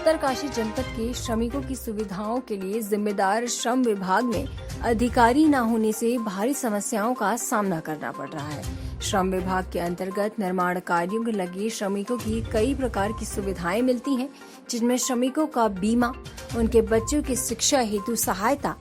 उत्तरकाशी जनपद के श्रमिकों की सुविधाओं के लिए जिम्मेदार श्रम विभाग में अधिकारी न होने से भारी समस्याओं का सामना करना पड़ रहा है। श्रम विभाग के अंतर्गत निर्माण कार्यों में लगे श्रमिकों की कई प्रकार की सुविधाएं मिलती हैं, जिनमें श्रमिकों का बीमा, उनके बच्चों की शिक्षा हेतु सहायता,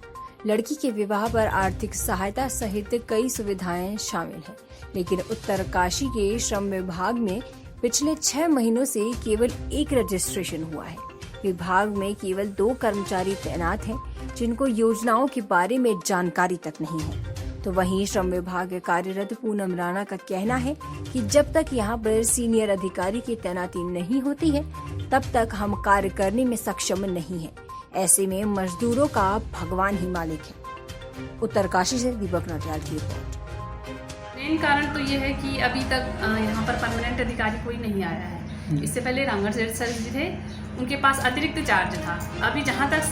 लड़की के विवाह पर आर्थिक सहायता सहित कई सुविधाएं शामिल हैं। लेकिन उत्तरकाशी के श्रम विभाग में पिछले 6 महीनों से केवल एक रजिस्ट्रेशन हुआ है। विभाग में केवल 2 कर्मचारी तैनात हैं, जिनको योजनाओं के बारे में जानकारी तक नहीं है। तो वहीं श्रम विभाग के कार्यरत पूनम राणा का कहना है कि जब तक यहाँ पर सीनियर अधिकारी की तैनाती नहीं होती है, तब तक हम कार्य करने में सक्षम नहीं है। ऐसे में मजदूरों का भगवान ही मालिक है। उत्तरकाशी से दीपक नटियाल की रिपोर्ट। मेन कारण तो ये है कि अभी तक यहाँ पर परमानेंट अधिकारी कोई नहीं आया है। इससे पहले रामगढ़ सर जी थे, उनके पास अतिरिक्त चार्ज था। अभी जहाँ तक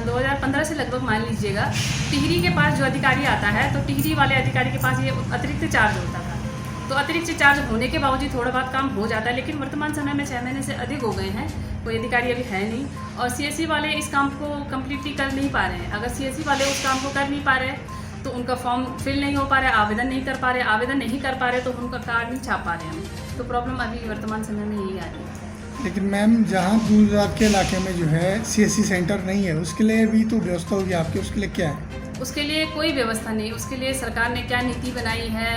2015 से लगभग मान लीजिएगा, टिहरी के पास जो अधिकारी आता है तो टिहरी वाले अधिकारी के पास ये अतिरिक्त चार्ज होता था। तो अतिरिक्त चार्ज होने के बावजूद थोड़ा बहुत काम हो जाता है, लेकिन वर्तमान समय में 6 महीने से अधिक हो गए हैं, कोई अधिकारी अभी है नहीं। और सीएससी वाले इस काम को कम्प्लीटली कर नहीं पा रहे हैं। अगर सीएससी वाले उस काम को कर नहीं पा रहे तो उनका फॉर्म फिल नहीं हो पा रहा है, आवेदन नहीं कर पा रहे, आवेदन नहीं कर पा रहे तो उनका कार्ड नहीं छाप पा रहे हैं। तो प्रॉब्लम अभी वर्तमान समय में यही आ रही है। लेकिन मैम, जहाँ दूर दराज के इलाके में जो है सीएससी सेंटर नहीं है, उसके लिए भी तो व्यवस्था होगी आपकी, उसके लिए क्या है? उसके लिए कोई व्यवस्था नहीं। उसके लिए सरकार ने क्या नीति बनाई है,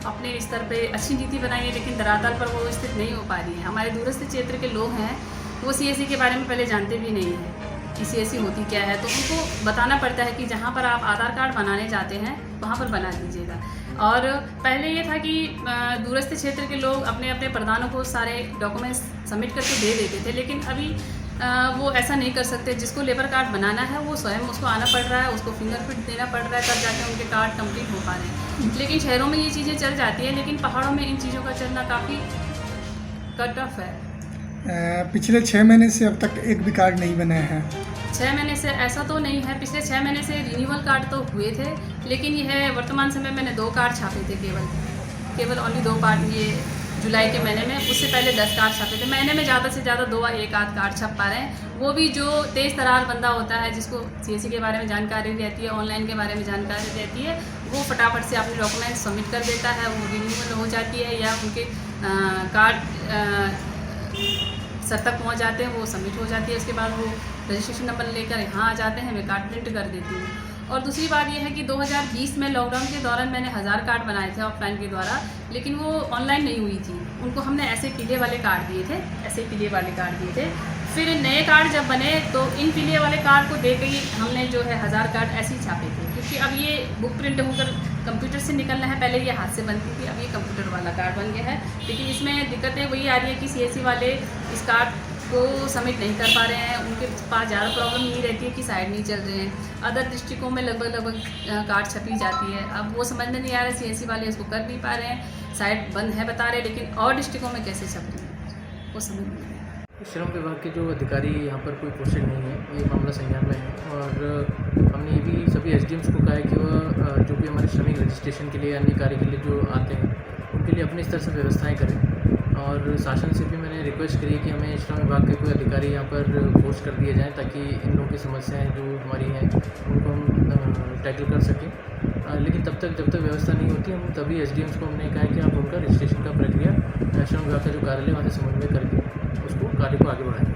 अपने स्तर पे अच्छी नीति बनाई है, लेकिन धरातल पर वो स्थित नहीं हो पा रही है। हमारे दूरस्थ क्षेत्र के लोग हैं, वो सीएससी के बारे में पहले जानते भी नहीं हैं कि सीएससी होती क्या है। तो उनको बताना पड़ता है कि जहाँ पर आप आधार कार्ड बनाने जाते हैं वहाँ पर बना दीजिएगा। और पहले ये था कि दूरस्थ क्षेत्र के लोग अपने अपने प्रधानों को सारे डॉक्यूमेंट्स सबमिट करके दे देते थे, लेकिन अभी वो ऐसा नहीं कर सकते। जिसको लेबर कार्ड बनाना है वो स्वयं उसको आना पड़ रहा है, उसको फिंगरप्रिंट देना पड़ रहा है, तब जाके उनके कार्ड कंप्लीट हो पा रहे हैं। लेकिन शहरों में ये चीज़ें चल जाती हैं, लेकिन पहाड़ों में इन चीज़ों का चलना काफ़ी कट ऑफ है। पिछले 6 महीने से अब तक एक भी कार्ड नहीं बनाया है। 6 महीने से ऐसा तो नहीं है। पिछले 6 महीने से रिन्यूअल कार्ड तो हुए थे, लेकिन यह वर्तमान समय मैंने 2 कार्ड छापे थे, केवल ओनली 2 कार्ड ये जुलाई के महीने में। उससे पहले 10 कार्ड छापे थे। महीने में ज़्यादा से ज़्यादा 2 या 1 आध कार्ड छप पा रहे हैं। वो भी जो तेज़ तरार बंदा होता है, जिसको सीएससी के बारे में जानकारी रहती है, ऑनलाइन के बारे में जानकारी रहती है, वो फटाफट से अपने डॉक्यूमेंट सबमिट कर देता है, वो रिन्यूअल हो जाती है, या उनके कार्ड सर तक पहुँच जाते हैं, वो सबमिट हो जाती है। उसके बाद वो रजिस्ट्रेशन नंबर लेकर यहाँ आ जाते हैं, मैं कार्ड प्रिंट कर देती हूँ। और दूसरी बात ये है कि 2020 में लॉकडाउन के दौरान मैंने 1000 कार्ड बनाए थे ऑफलाइन के द्वारा, लेकिन वो ऑनलाइन नहीं हुई थी। उनको हमने ऐसे पीले वाले कार्ड दिए थे, ऐसे पीले वाले कार्ड दिए थे। फिर नए कार्ड जब बने तो इन पीले वाले कार्ड को देकर ही हमने जो है 1000 कार्ड ऐसे ही छापे थे, क्योंकि अब ये बुक प्रिंट होकर कंप्यूटर से निकलना है। पहले ये हाथ से बनती थी, अब ये कंप्यूटर वाला कार्ड बन गया है। लेकिन इसमें दिक्कतें वही आ रही है कि सीएससी वाले इस कार्ड को सबमिट नहीं कर पा रहे हैं। उनके पास ज़्यादा प्रॉब्लम ये रहती है कि साइड नहीं चल रहे हैं। अदर डिस्ट्रिक्टों में लगभग कार्ड छपी जाती है। अब वो समझ में नहीं आ रहा है, सीएससी वाले इसको कर नहीं पा रहे हैं, साइड बंद है बता रहे हैं, लेकिन और डिस्ट्रिक्टों में कैसे छप रही है वो समझ नहीं आ रहा। श्रम विभाग के जो अधिकारी यहाँ पर कोई पोस्टेड नहीं है, ये मामला संज्ञान में है। और हमने ये भी सभी एसडीएम्स को कहा है कि वह जो भी हमारे श्रमिक रजिस्ट्रेशन के लिए, अन्य कार्य के लिए जो आते हैं, उनके लिए अपने स्तर से व्यवस्थाएं करें। और शासन से भी मैंने रिक्वेस्ट करी है कि हमें श्रम विभाग के कोई अधिकारी यहाँ पर पोस्ट कर दिए जाएँ, ताकि इन लोगों की समस्याएं जो हमारी हैं उनको हम टैकल कर सकें। लेकिन जब तक व्यवस्था नहीं होती, हम तभी एसडीएम्स को हमने कहा है कि आप उनका रजिस्ट्रेशन का प्रक्रिया श्रम विभाग का जो कार्यालय वहाँ से समन्वय करके उसको कार्य को आगे बढ़ाएं।